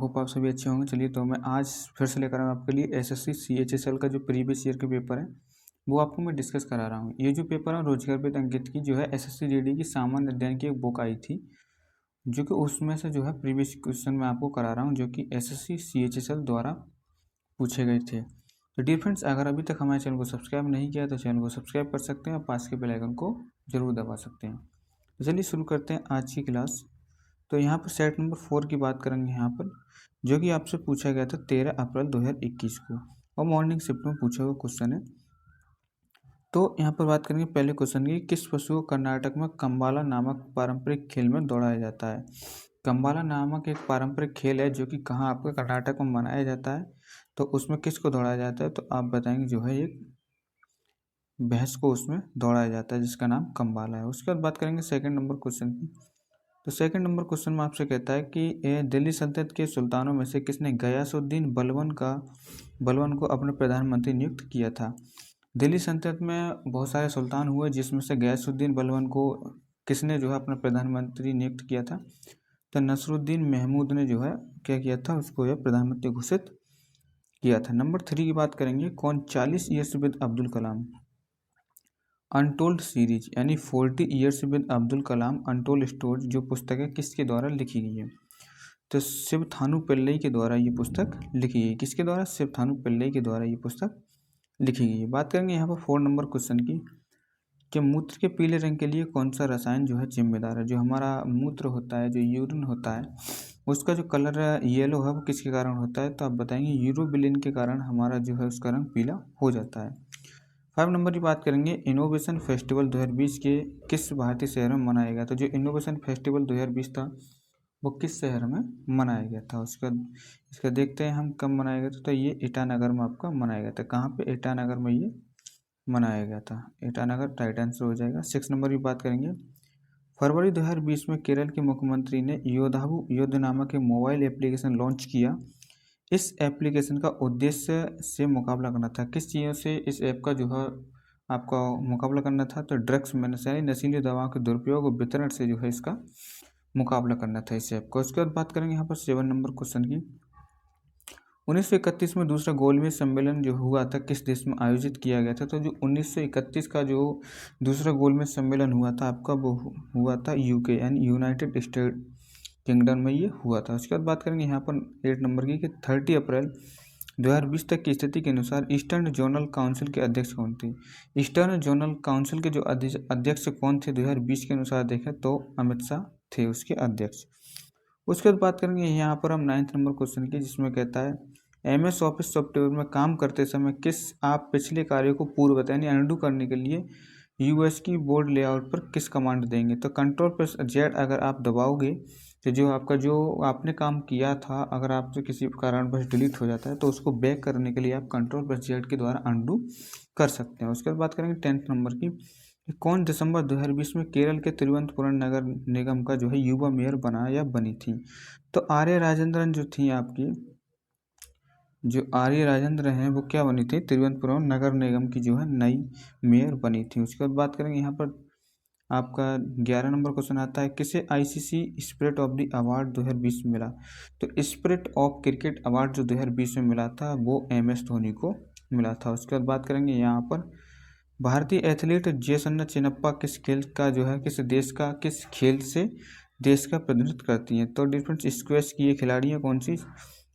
Hope आप सभी अच्छे होंगे। चलिए तो मैं आज फिर से लेकर आया हूँ आपके लिए एसएससी सीएचएसएल का जो प्रीवियस ईयर के पेपर है वो आपको मैं डिस्कस करा रहा हूँ। ये जो पेपर है रोजगार विद अंकित की जो है एसएससी जीडी की सामान्य अध्ययन की एक बुक आई थी, जो कि उसमें से जो है प्रीवियस क्वेश्चन मैं आपको करा रहा हूँ, जो कि एसएससी सीएचएसएल द्वारा पूछे गए थे। तो डियर फ्रेंड्स, अगर अभी तक हमारे चैनल को सब्सक्राइब नहीं किया तो चैनल को सब्सक्राइब कर सकते हैं और पास के बेल आइकन को जरूर दबा सकते हैं। तो चलिए शुरू करते हैं आज की क्लास। तो यहाँ पर सेट नंबर 4 की बात करेंगे यहाँ पर, जो कि आपसे पूछा गया था 13 अप्रैल 2021 को और मॉर्निंग शिफ्ट में पूछा हुआ क्वेश्चन है। तो यहाँ पर बात करेंगे पहले क्वेश्चन की, किस पशु को कर्नाटक में कंबाला नामक पारंपरिक खेल में दौड़ाया जाता है। कंबाला नामक एक पारंपरिक खेल है जो कि कहाँ आपका कर्नाटक में मनाया जाता है। तो उसमें किसको दौड़ाया जाता है, तो आप बताएंगे जो है एक भैंस को उसमें दौड़ाया जाता है जिसका नाम कंबाला है। उसके बाद बात करेंगे सेकंड नंबर क्वेश्चन की। तो सेकंड नंबर क्वेश्चन में आपसे कहता है कि दिल्ली सल्तनत के सुल्तानों में से किसने गयासुद्दीन बलबन को अपने प्रधानमंत्री नियुक्त किया था। दिल्ली सल्तनत में बहुत सारे सुल्तान हुए, जिसमें से गयासुद्दीन बलबन को किसने जो है अपना प्रधानमंत्री नियुक्त किया था। तो नसरुद्दीन महमूद ने जो है क्या किया था, उसको यह प्रधानमंत्री घोषित किया था। नंबर 3 की बात करेंगे, कौन 40 years with Abdul Kalam untold series यानी 40 years with Abdul Kalam untold story जो पुस्तक है किसके द्वारा लिखी गई है। तो शिव थानू पिल्लई के द्वारा ये पुस्तक लिखी गई। किसके द्वारा, शिव थानू पिल्लई के द्वारा ये पुस्तक लिखी गई है। बात करेंगे यहाँ पर 4 नंबर क्वेश्चन की, कि मूत्र के पीले रंग के लिए कौन सा रसायन जो है जिम्मेदार है। जो हमारा मूत्र होता है, जो यूरिन होता है, उसका जो कलर येलो है वो किसके कारण होता है। तो आप बताएंगे यूरोबिलिन के कारण हमारा जो है उसका रंग पीला हो जाता है। 5 नंबर की बात करेंगे, इनोवेशन फेस्टिवल 2020 के किस भारतीय शहर में मनाया गया। तो जो इनोवेशन फेस्टिवल 2020 था वो किस शहर में मनाया गया था। इसका देखते हैं हम कब मनाया गया था। तो ये ईटानगर में आपका मनाया गया था। कहाँ पे, ईटानगर में ये मनाया गया था। ईटानगर राइट आंसर हो जाएगा। 6 नंबर की बात करेंगे, फरवरी 2020 में केरल के मुख्यमंत्री ने योद्धावु युद्ध नामक एक मोबाइल एप्लीकेशन लॉन्च किया। इस एप्लीकेशन का उद्देश्य से मुकाबला करना था। किस चीज़ों से इस ऐप का जो है आपका मुकाबला करना था। तो ड्रग्स मैनेज यानी नशीली दवाओं के दुरुपयोग और वितरण से जो है इसका मुकाबला करना था इस ऐप को। उसके बाद बात करेंगे यहाँ पर 7 नंबर क्वेश्चन की, 1931 में दूसरा गोलमेज सम्मेलन जो हुआ था किस देश में आयोजित किया गया था। तो जो 1931 का जो दूसरा गोलमेज सम्मेलन हुआ था आपका, वो हुआ था यूके यानी यूनाइटेड स्टेट किंगडम में ये हुआ था। उसके बाद बात करेंगे यहाँ पर 8 नंबर की, कि 30 अप्रैल 2020 तक की स्थिति के अनुसार ईस्टर्न जोनल काउंसिल के अध्यक्ष कौन थे। ईस्टर्न जोनल काउंसिल के जो अध्यक्ष कौन थे 2020 के अनुसार देखें तो अमित शाह थे उसके अध्यक्ष। उसके बाद बात करेंगे यहाँ पर हम 9 नंबर क्वेश्चन की, जिसमें कहता है MS ऑफिस सॉफ्टवेयर में काम करते समय किस आप पिछले कार्य को पूर्ववत यानी अनडू करने के लिए यूएस की बोर्ड लेआउट पर किस कमांड देंगे। तो Ctrl+Z अगर आप दबाओगे तो जो आपका जो आपने काम किया था, अगर आपसे किसी कारणवश डिलीट हो जाता है तो उसको बैक करने के लिए आप Ctrl+Z के द्वारा अनडू कर सकते हैं। उसके बाद बात करेंगे 10 नंबर की, कौन दिसंबर 2020 में केरल के तिरुवनंतपुरम नगर निगम का जो है युवा मेयर बना या बनी थी। तो आर्य राजेंद्रन जो थी आपकी, जो आर्य राजेंद्र हैं वो क्या बनी थी, तिरुवनंतपुरम नगर निगम की जो है नई मेयर बनी थी। उसके बाद बात करेंगे यहाँ पर आपका 11 नंबर क्वेश्चन आता है, किसे ICC spirit of the award 2020 में मिला। तो स्पिरिट ऑफ क्रिकेट अवार्ड जो 2020 में मिला था वो MS धोनी को मिला था। उसके बाद बात करेंगे यहाँ पर भारतीय एथलीट जयसन्ना चिनप्पा किस खेल का जो है किस खेल से देश का प्रतिनिधित्व करती हैं। तो डिफरेंट स्क्वैश की ये खिलाड़ियाँ कौन सी,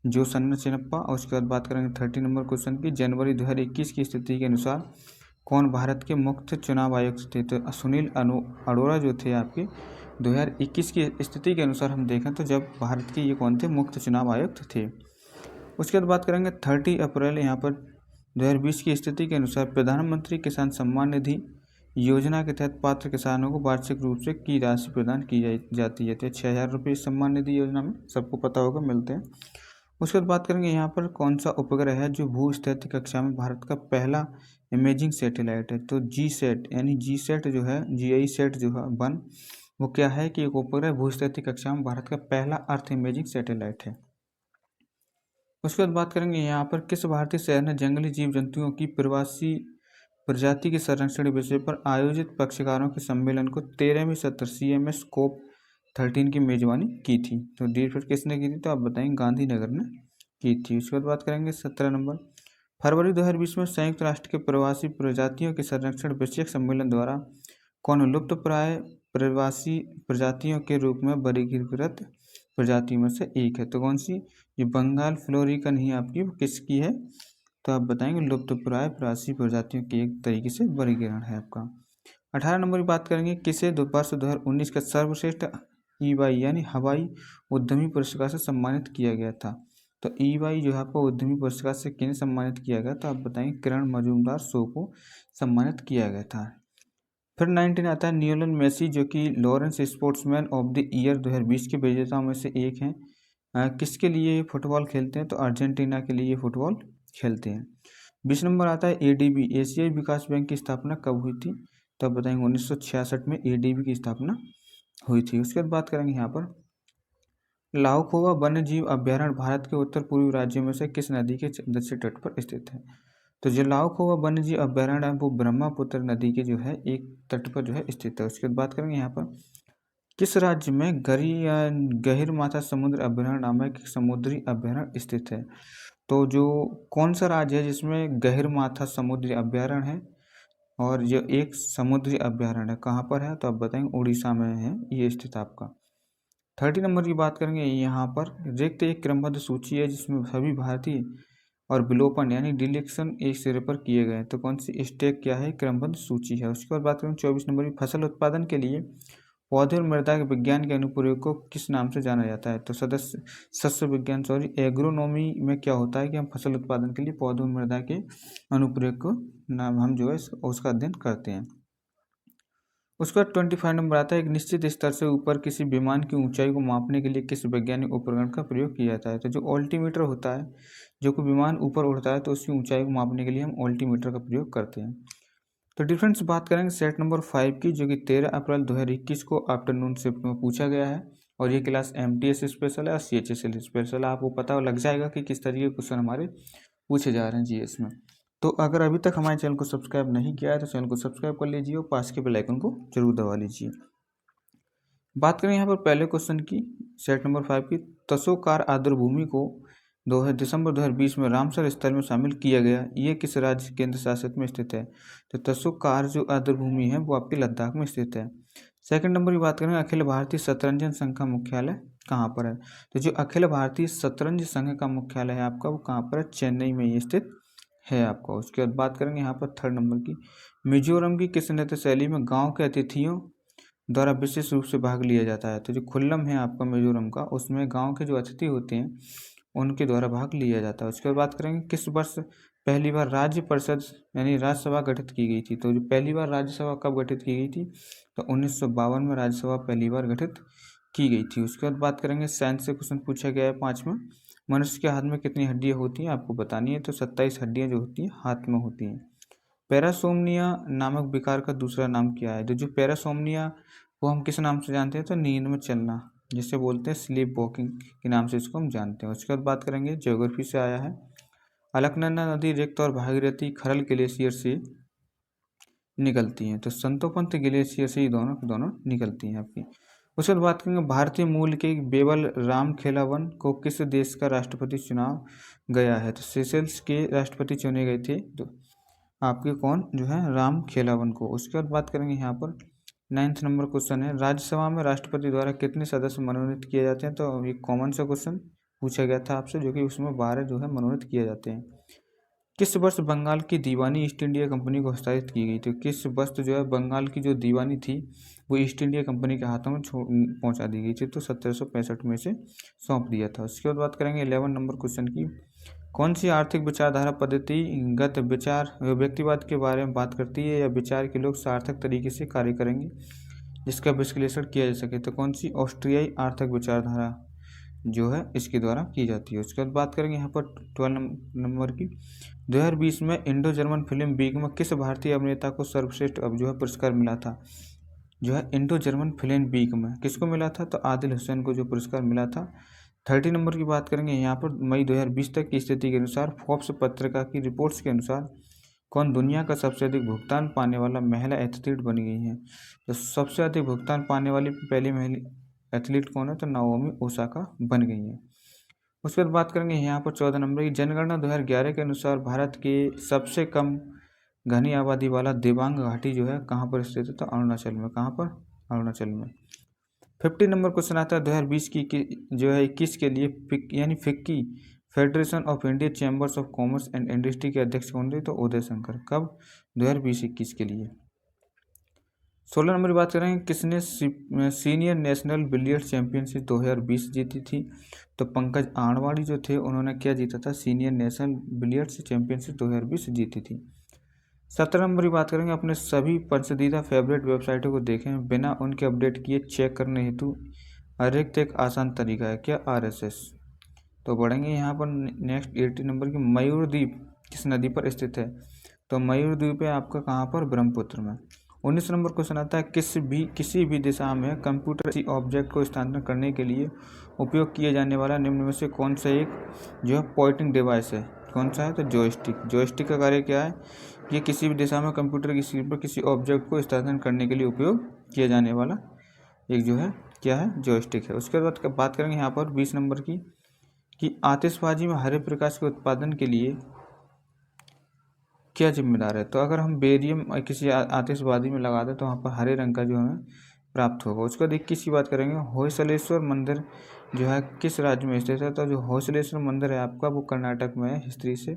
जयसन्ना चिनप्पा। और उसके बाद बात करेंगे 30 नंबर क्वेश्चन की, जनवरी 2021 की स्थिति के अनुसार कौन भारत के मुख्य चुनाव आयुक्त थे। तो सुनील अरोड़ा जो थे आपके 2021 की स्थिति के अनुसार हम देखें तो जब भारत के ये कौन थे, मुख्य चुनाव आयुक्त थे। उसके बाद बात करेंगे 30 अप्रैल यहाँ पर 2020 की स्थिति के अनुसार प्रधानमंत्री किसान सम्मान निधि योजना के तहत पात्र किसानों को वार्षिक रूप से की राशि प्रदान की जाती है। तो 6,000 रुपये सम्मान निधि योजना में सबको पता होगा मिलते हैं। उसके बाद बात करेंगे यहाँ पर कौन सा उपग्रह है जो भूस्थिति कक्षा में भारत का पहला इमेजिंग सैटेलाइट है। तो GSAT यानी GSAT जो है GISAT जो है 1 वो क्या है कि एक उपग्रह भूस्थिति कक्षा में भारत का पहला अर्थ इमेजिंग सैटेलाइट है। उसके बाद बात करेंगे यहाँ पर किस भारतीय शहर ने जंगली जीव जंतुओं की प्रवासी प्रजाति के संरक्षण विषय पर आयोजित पक्षकारों के सम्मेलन को 13वें सत्र CMS COP 13 की मेजबानी की थी। तो डी फिर किसने की थी, तो आप बताएंगे गांधीनगर ने की थी। उसके बाद बात करेंगे 17 नंबर, फरवरी 2020 में संयुक्त राष्ट्र के प्रवासी प्रजातियों के संरक्षण विषयक सम्मेलन द्वारा कौन लुप्त प्राय प्रवासी प्रजातियों के रूप में वर्गीकृत प्रजातियों में से एक है। तो कौन सी, ये बंगाल फ्लोरिकन ही आपकी किसकी है, तो आप बताएंगे लुप्त प्राय प्रवासी प्रजातियों के एक तरीके से वर्गीकरण है आपका। 18 नंबर की बात करेंगे, किसे वर्ष 2019 का सर्वश्रेष्ठ EY यानी हवाई उद्यमी पुरस्कार से सम्मानित किया गया था। तो EY जो है आपको उद्यमी पुरस्कार से किन्हें सम्मानित किया गया, तो आप बताएंगे किरण मजूमदार शो को सम्मानित किया गया था। फिर 19 आता है लियोनेल मेसी, जो कि Lawrence sportsman of the year 2020 के विजेताओं में से एक हैं। किसके लिए ये फुटबॉल खेलते हैं, तो अर्जेंटीना के लिए ये फुटबॉल खेलते हैं। 20 नंबर आता है ADB एशियाई विकास बैंक की स्थापना कब हुई थी, तो आप बताएंगे 1966 में ADB की स्थापना हुई थी। उसके बाद बात करेंगे यहाँ पर लाओखोवा वन्य जीव अभ्यारण्य भारत के उत्तर पूर्वी राज्यों में से किस नदी के दक्षिण तट पर स्थित है। तो जो लाओखोवा वन्य जीव अभ्यारण्य है वो ब्रह्मपुत्र नदी के जो है एक तट पर जो है स्थित है। उसके बाद बात करेंगे यहाँ पर किस राज्य में गहिरमाथा समुद्र अभ्यारण्य नामक एक समुद्री अभ्यारण्य स्थित है। तो जो कौन सा राज्य है जिसमें गहिरमाथा समुद्री अभ्यारण्य है और जो एक समुद्री अभ्यारण्य है कहाँ पर है, तो आप बताएंगे उड़ीसा में है ये स्थित आपका। 30 नंबर की बात करेंगे, यहाँ पर रिक्त एक क्रमबद्ध सूची है जिसमें सभी भारतीय और विलोपन यानी डिलीशन एक सिरे पर किए गए हैं। तो कौन सी स्टेक क्या है, क्रमबद्ध सूची है। उसके बाद बात करें 24 नंबर की फसल उत्पादन के लिए पौधे और मृदा के विज्ञान के अनुप्रयोग को किस नाम से जाना जाता है। तो शस्य विज्ञान एग्रोनॉमी में क्या होता है कि हम फसल उत्पादन के लिए पौधों और मृदा के अनुप्रयोग को नाम हम जो है उसका अध्ययन करते हैं। उसके बाद 25 नंबर आता है एक निश्चित स्तर से ऊपर किसी विमान की ऊंचाई को मापने के लिए किस वैज्ञानिक उपकरण का प्रयोग किया जाता है। तो जो ऑल्टीमीटर होता है, जो कोई विमान ऊपर उड़ता है तो उसकी ऊंचाई को मापने के लिए हम ऑल्टीमीटर का प्रयोग करते हैं। तो डिफरेंस बात करेंगे सेट नंबर 5 की, जो कि 13 अप्रैल 2021 को आफ्टरनून शिफ्ट में पूछा गया है और ये क्लास MTS स्पेशल है और CHSL स्पेशल है। आपको पता लग जाएगा कि किस तरीके के क्वेश्चन हमारे पूछे जा रहे हैं GS में। तो अगर अभी तक हमारे चैनल को सब्सक्राइब नहीं किया है तो चैनल को सब्सक्राइब कर लीजिए और पास के बेल आइकन को जरूर दबा लीजिए। बात करें यहाँ पर पहले क्वेश्चन की, सेट नंबर 5 की, तसोकार आर्द्रभूमि को दिसंबर 2020 में रामसर स्थल में शामिल किया गया, ये किस राज्य केंद्र शासित में स्थित है। तो तसोकार जो आर्द्रभूमि है वो आपके लद्दाख में स्थित है। सेकंड नंबर की बात करें अखिल भारतीय शतरंज संघ का मुख्यालय कहाँ पर है। तो जो अखिल भारतीय शतरंज संघ का मुख्यालय है आपका वो कहाँ पर है, चेन्नई में ये स्थित है आपका। उसके बाद बात करेंगे यहाँ पर थर्ड नंबर की, मिजोरम की किस नृत्य शैली में गाँव के अतिथियों द्वारा विशेष रूप से भाग लिया जाता है। तो जो खुल्लम है आपका मिजोरम का, उसमें गांव के जो अतिथि होते हैं उनके द्वारा भाग लिया जाता है। उसके बाद बात करेंगे किस वर्ष पहली बार राज्य परिषद यानी राज्यसभा गठित की गई थी। तो जो पहली बार राज्यसभा कब गठित की गई थी, तो 1952 में राज्यसभा पहली बार गठित की गई थी। उसके बाद बात करेंगे साइंस से क्वेश्चन पूछा गया है 5 में, मनुष्य के हाथ में कितनी हड्डियाँ होती हैं आपको बतानी है। तो 27 हड्डियाँ जो होती हैं हाथ में होती हैं। पैरासोमनिया नामक विकार का दूसरा नाम क्या है। तो जो पैरासोमनिया वो हम किस नाम से जानते हैं, तो नींद में चलना, जिसे बोलते हैं स्लीप वॉकिंग के नाम से इसको हम जानते हैं। उसके बाद बात करेंगे ज्योग्राफी से आया है, अलकनंदा नदी रिक्त और भागीरथी खरल ग्लेशियर से निकलती हैं। तो संतोपंत ग्लेशियर से ही दोनों निकलती हैं आपकी। उसके बाद बात करेंगे भारतीय मूल के बेबल राम खेलावन को किस देश का राष्ट्रपति चुनाव गया है। तो सेशल्स के राष्ट्रपति चुने गए थे तो आपके कौन जो है, राम खेलावन को। उसके बाद बात करेंगे यहाँ पर 9th नंबर क्वेश्चन है, राज्यसभा में राष्ट्रपति द्वारा कितने सदस्य मनोनीत किए जाते हैं। तो ये कॉमन सा क्वेश्चन पूछा गया था आपसे, जो कि उसमें 12 जो है मनोनीत किए जाते हैं। किस वर्ष बंगाल की दीवानी ईस्ट इंडिया कंपनी को हस्तांतरित की गई थी। किस वर्ष जो है बंगाल की जो दीवानी थी वो ईस्ट इंडिया कंपनी के हाथों में पहुंचा दी गई थी। तो 1765 में से सौंप दिया था। उसके बाद बात करेंगे 11 नंबर क्वेश्चन की, कौन सी आर्थिक विचारधारा पद्धतिगत विचार व्यक्तिवाद के बारे में बात करती है या विचार के लोग सार्थक तरीके से कार्य करेंगे जिसका विश्लेषण किया जा सके। तो कौन सी ऑस्ट्रियाई आर्थिक विचारधारा जो है इसके द्वारा की जाती है। उसके बाद बात करेंगे यहाँ पर 12 नंबर की, 2020 में इंडो जर्मन फिल्म वीक में किस भारतीय अभिनेता को सर्वश्रेष्ठ अब जो है पुरस्कार मिला था। जो है इंडो जर्मन फिल्म वीक में किसको मिला था, तो आदिल हुसैन को जो पुरस्कार मिला था। 30 नंबर की बात करेंगे यहाँ पर, मई 2020 तक की स्थिति के अनुसार फोर्ब्स पत्रिका की रिपोर्ट्स के अनुसार कौन दुनिया का सबसे अधिक भुगतान पाने वाला महिला एथलीट बन गई है। तो सबसे अधिक भुगतान पाने वाली पहली एथलीट कौन है, तो नाओमी ओसाका बन गई हैं। उसके बाद बात करेंगे यहाँ पर 14 नंबर की जनगणना 2011 के अनुसार भारत के सबसे कम घनी आबादी वाला दिबांग घाटी जो है कहाँ पर स्थित है, तो अरुणाचल में। कहाँ पर? अरुणाचल में। 50 नंबर क्वेश्चन आता है 2020 की जो है 21 के लिए यानी FICCI federation of India chambers of commerce and industry के अध्यक्ष कौन थे, तो उदय शंकर। कब? 2020-21 के लिए। 16 नंबर की बात करेंगे किसने सीनियर नेशनल बिलियर्ड चैंपियनशिप 2020 जीती थी, तो पंकज आडवाणी जो थे उन्होंने क्या जीता था, सीनियर नेशनल बिलियर्ड्स चैंपियनशिप 2020 जीती थी। 17 नंबर की बात करेंगे अपने सभी पसंदीदा फेवरेट वेबसाइटों को देखें बिना उनके अपडेट किए चेक करने हेतु अधिक एक आसान तरीका है, क्या? RSS। तो बढ़ेंगे यहाँ पर नेक्स्ट 18 नंबर की मयूरद्वीप किस नदी पर स्थित है, तो मयूरद्वीप है आपका कहाँ पर? ब्रह्मपुत्र में। 19 नंबर क्वेश्चन आता है किसी भी दिशा में कंप्यूटर किसी ऑब्जेक्ट को स्थानांतरण करने के लिए उपयोग किए जाने वाला निम्न में से कौन सा एक जो है पॉइंटिंग डिवाइस है, कौन सा है, तो जॉयस्टिक। जॉयस्टिक का कार्य क्या है, ये किसी भी दिशा में कंप्यूटर की स्क्रीन पर किसी ऑब्जेक्ट को स्थानांतरण करने के लिए उपयोग किया जाने वाला एक जो है क्या है, जॉयस्टिक है। उसके बाद बात करेंगे यहाँ पर 20 नंबर की कि आतिशबाजी में हरे प्रकाश के उत्पादन के लिए क्या जिम्मेदार है, तो अगर हम बेरियम किसी आतिशबाजी में लगा दें तो वहाँ पर हरे रंग का जो हमें प्राप्त होगा। उसके बाद 21 की बात करेंगे होयसलेश्वर मंदिर जो है किस राज्य में स्थित है, तो जो होयसलेश्वर मंदिर है आपका वो कर्नाटक में है, हिस्ट्री से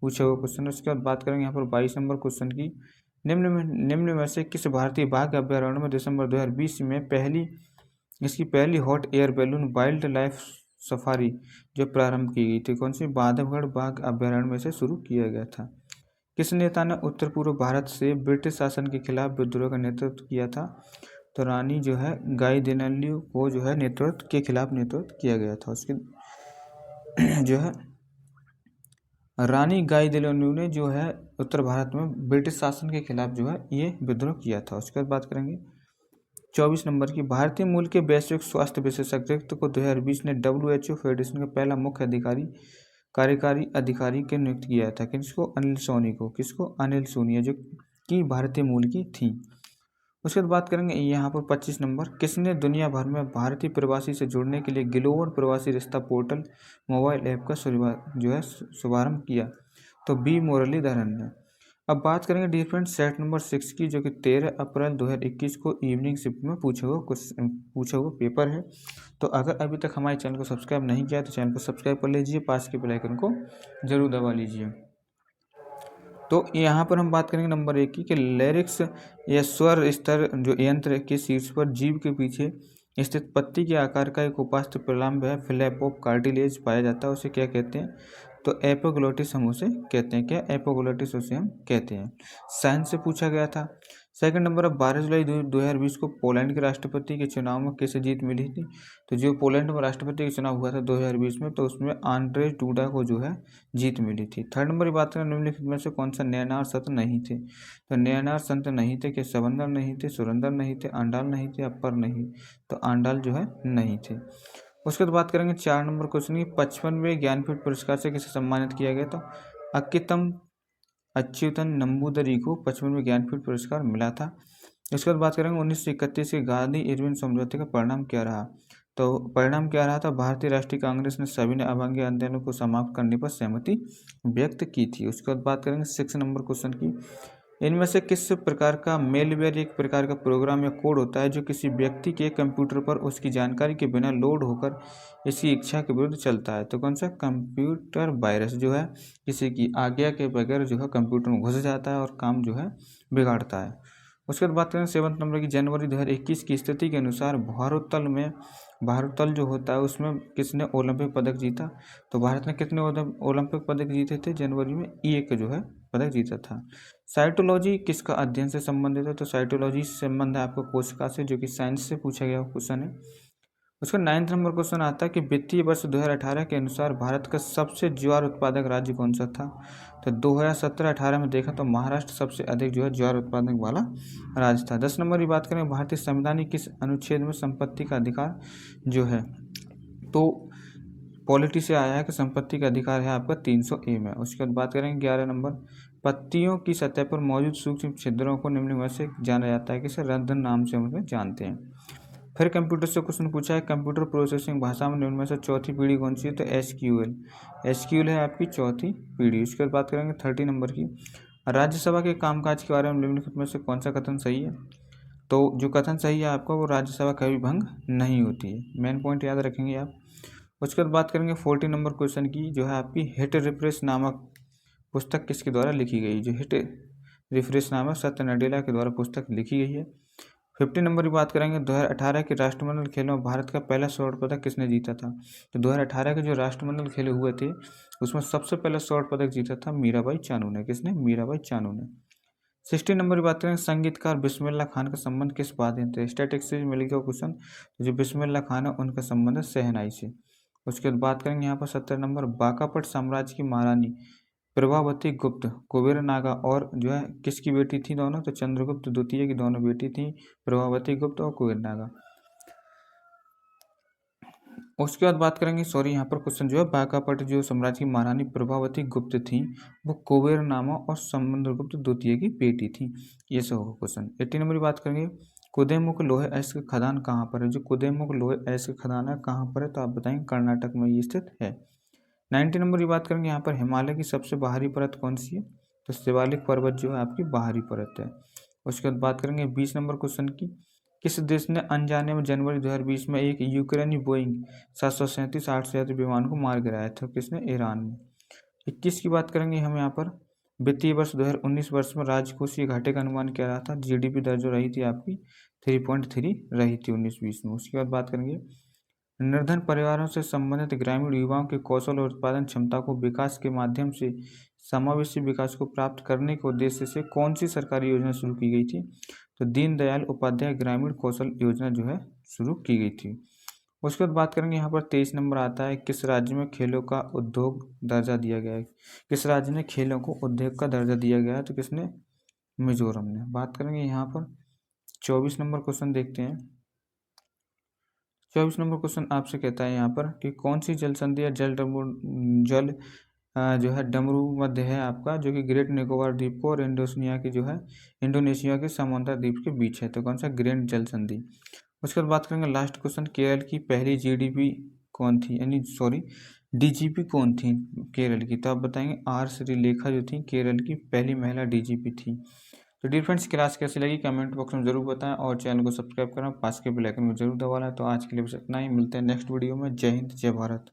पूछा हुआ क्वेश्चन। उसके बाद बात करेंगे यहाँ पर 22 नंबर क्वेश्चन की निम्न में से किस भारतीय बाघ अभ्यारण्य में दिसंबर 2020 में इसकी पहली hot air balloon wild life safari जो प्रारंभ की गई थी, कौन सी? बांधवगढ़ बाघ अभ्यारण्य में से शुरू किया गया था। किस नेता ने उत्तर पूर्व भारत से ब्रिटिश शासन के खिलाफ विद्रोह का नेतृत्व किया था, तो रानी जो है गाइदिनाल्यू को जो है नेतृत्व किया गया था। उसके जो है रानी गाइदिनाल्यू ने जो है उत्तर भारत में ब्रिटिश शासन के खिलाफ जो है ये विद्रोह किया था। उसके बाद बात करेंगे 24 नंबर की भारतीय मूल के वैश्विक स्वास्थ्य विशेषज्ञत्व को 2020 ने WHO फेडरेशन का पहला मुख्य कार्यकारी अधिकारी के नियुक्त किया था, किसको? अनिल सोनी को। किसको? अनिल सोनी जो कि भारतीय मूल की थी। उसके बाद बात करेंगे यहाँ पर 25 नंबर किसने दुनिया भर में भारतीय प्रवासी से जुड़ने के लिए ग्लोबल प्रवासी रिश्ता पोर्टल मोबाइल ऐप का शुभारंभ किया, तो बी मुरलीधरन ने। अब बात करेंगे डिफरेंट सेट नंबर 6 की जो कि 13 अप्रैल 2021 को इवनिंग शिफ्ट में पूछा हुआ पेपर है। तो अगर अभी तक हमारे चैनल को सब्सक्राइब नहीं किया तो चैनल को सब्सक्राइब कर लीजिए, पास के बेल आइकन को जरूर दबा लीजिए। तो यहाँ पर हम बात करेंगे नंबर 1 की कि लिरिक्स या स्वर स्तर जो यंत्र के शीर्ष पर जीभ के पीछे स्थित पत्ती के आकार का एक उपास्थ्य प्रलम्ब है फ्लैप ऑफ कार्टिलेज पाया जाता है, उसे क्या कहते हैं, तो एपोग्लोटिस हम उसे कहते हैं। क्या? एपोग्लोटिस उसे हम कहते हैं। साइंस से पूछा गया था। सेकंड नंबर 12 जुलाई 2020 को पोलैंड के राष्ट्रपति के चुनाव में किसे जीत मिली थी, तो जो पोलैंड में राष्ट्रपति का चुनाव हुआ था 2020 में, तो उसमें आंड्रेज डूडा को जो है जीत मिली थी। थर्ड नंबर की बात करें निम्नलिखित में से कौन सा नयनार संत नहीं थे, तो नयनार संत नहीं थे, कि सबंदर नहीं थे, सुरंदर नहीं थे, आंडाल नहीं थे, अपर नहीं, तो आंडाल जो है नहीं थे। उसके बाद बात करेंगे 4 नंबर क्वेश्चन की 55वें ज्ञानपीठ पुरस्कार से किसे सम्मानित किया गया, तो अक्कितम अच्युतन नंबूदरी को 55वें ज्ञानपीठ पुरस्कार मिला था। इसके बाद बात करेंगे 1931 के गांधी इरविन समझौते का परिणाम क्या रहा, तो परिणाम क्या रहा था, भारतीय राष्ट्रीय कांग्रेस ने सभी ने अभंगी आंदोलन को समाप्त करने पर सहमति व्यक्त की थी। उसके बाद बात करेंगे 6 नंबर क्वेश्चन की इनमें से किस प्रकार का मेलवेयर एक प्रकार का प्रोग्राम या कोड होता है जो किसी व्यक्ति के कंप्यूटर पर उसकी जानकारी के बिना लोड होकर इसकी इच्छा के विरुद्ध चलता है, तो कौन सा? कंप्यूटर वायरस जो है किसी की आज्ञा के बगैर जो है कंप्यूटर में घुस जाता है और काम जो है बिगाड़ता है। उसके बाद बात करें 7 नंबर की जनवरी 2021 की स्थिति के अनुसार भारोत्तोलन जो होता है उसमें किसने ओलंपिक पदक जीता, तो भारत ने कितने ओलंपिक पदक जीते थे जनवरी में? एक जो है पदक जीता था। साइटोलॉजी किसका अध्ययन से संबंधित है, तो साइटोलॉजी से संबंध है आपको कोशिका से, जो कि साइंस से पूछा गया क्वेश्चन है। उसका 9 नंबर क्वेश्चन आता है कि वित्तीय वर्ष 2018 के अनुसार भारत का सबसे ज्वार उत्पादक राज्य कौन सा था, तो 2017-18 में देखा तो महाराष्ट्र सबसे अधिक जो है ज्वार उत्पादक वाला राज्य था। 10 नंबर की बात करें भारतीय संविधान की किस अनुच्छेद में संपत्ति का अधिकार जो है, तो पॉलिटी से आया है कि संपत्ति का अधिकार है आपका 300A में। उसके बाद बात करेंगे 11 नंबर पत्तियों की सतह पर मौजूद सूक्ष्म छिद्रों को निम्न में से जाना जाता है, किसे रंध्र नाम से हम जानते हैं। फिर कंप्यूटर से क्वेश्चन पूछा है, कंप्यूटर प्रोसेसिंग भाषा में निम्न में से चौथी पीढ़ी कौन सी है? तो एसक्यूएल है आपकी चौथी पीढ़ी। उसके बाद बात करेंगे 30 नंबर की, राज्यसभा के कामकाज के बारे में निम्नलिखित में से कौन सा कथन सही है? तो जो कथन सही है आपका, वो राज्यसभा कभी भंग नहीं होती है। मेन पॉइंट याद रखेंगे आप। उसके बाद बात करेंगे 40 नंबर क्वेश्चन की, जो है आपकी हिट रिफ्रेश नामक पुस्तक किसके द्वारा लिखी गई? जो हिट रिफ्रेश नामक सत्य नडेला के द्वारा पुस्तक लिखी गई है। 50 नंबर की बात करेंगे, 2018 के राष्ट्रमंडल खेलों में भारत का पहला स्वर्ण पदक किसने जीता था? तो 2018 के जो राष्ट्रमंडल खेल हुए थे उसमें सबसे पहला स्वर्ण पदक जीता था मीराबाई चानू ने। किसने? मीराबाई चानू ने। 60 नंबर की बात करें, संगीतकार बिस्मिल्लाह खान का संबंध किस वाद्य से? स्टैटिक्स से मिलेगा क्वेश्चन। जो बिस्मिल्लाह खान है उनका संबंध है शहनाई से। उसके बाद बात करेंगे यहाँ पर 70 नंबर, बाकापट साम्राज्य की महारानी प्रभावती गुप्त कुबेर नागा और जो है किसकी बेटी थी दोनों? तो चंद्रगुप्त द्वितीय की दोनों बेटी थी, प्रभावती गुप्त और कुबेर नागा। उसके बाद बात करेंगे, सॉरी यहाँ पर क्वेश्चन जो है, बाकापट जो साम्राज्य की महारानी प्रभावती गुप्त थी वो कुबेर नामा और समुद्रगुप्त द्वितीय की बेटी थी। ये सब होगा क्वेश्चन। 80 नंबर की बात करेंगे, कुदेमुख लोहे अयस्क का खदान कहाँ पर है? जो कुदेमुख लोहे अयस्क का खदान है कहाँ पर है? तो आप बताएंगे कर्नाटक में ये स्थित है। 90 नंबर की बात करेंगे, यहाँ पर हिमालय की सबसे बाहरी परत कौन सी है? तो शिवालिक पर्वत जो है आपकी बाहरी परत है। उसके बाद बात करेंगे 20 नंबर क्वेश्चन की, किस देश ने अनजाने में जनवरी 2020 में एक यूक्रेनी बोइंग 737 800 विमान को मार गिराया था? किसने? ईरान ने। 21 की बात करेंगे हम यहाँ पर, वित्तीय वर्ष 2019 वर्ष में राजकोषीय घाटे का अनुमान क्या रहा था? जीडीपी दर जो रही थी आपकी 3.3 रही थी 19-20 में। उसके बाद बात करेंगे, निर्धन परिवारों से संबंधित ग्रामीण युवाओं के कौशल और उत्पादन क्षमता को विकास के माध्यम से समावेशी विकास को प्राप्त करने के उद्देश्य से कौन सी सरकारी योजना शुरू की गई थी? तो दीनदयाल उपाध्याय ग्रामीण कौशल योजना जो है शुरू की गई थी। उसके बाद बात करेंगे, यहाँ पर 23 नंबर आता है, किस राज्य में खेलों का उद्योग दर्जा दिया गया है? किस राज्य ने खेलों को उद्योग का दर्जा दिया गया है? तो किसने? मिजोरम ने। बात करेंगे यहाँ पर 24 नंबर क्वेश्चन देखते हैं। 24 नंबर क्वेश्चन आपसे कहता है यहाँ पर कि कौन सी जल संधि या जल जो है डमरू मध्य है आपका, जो कि ग्रेट निकोबार द्वीप को और इंडोनेशिया के समुद्र द्वीप के बीच है? तो कौन सा? ग्रेट जल संधि। उसके बाद बात करेंगे लास्ट क्वेश्चन, केरल की पहली जीडीपी कौन थी, यानी सॉरी डीजीपी कौन थी केरल की? तो आप बताएंगे आर श्रीलेखा जो थी केरल की पहली महिला डीजीपी थी। तो डियर फ्रेंड्स, क्लास कैसी लगी कमेंट बॉक्स में जरूर बताएं और चैनल को सब्सक्राइब करें, पास के बेल आइकन को जरूर दबाना। तो आज के लिए बस इतना ही, मिलते हैं नेक्स्ट वीडियो में। जय हिंद, जय भारत।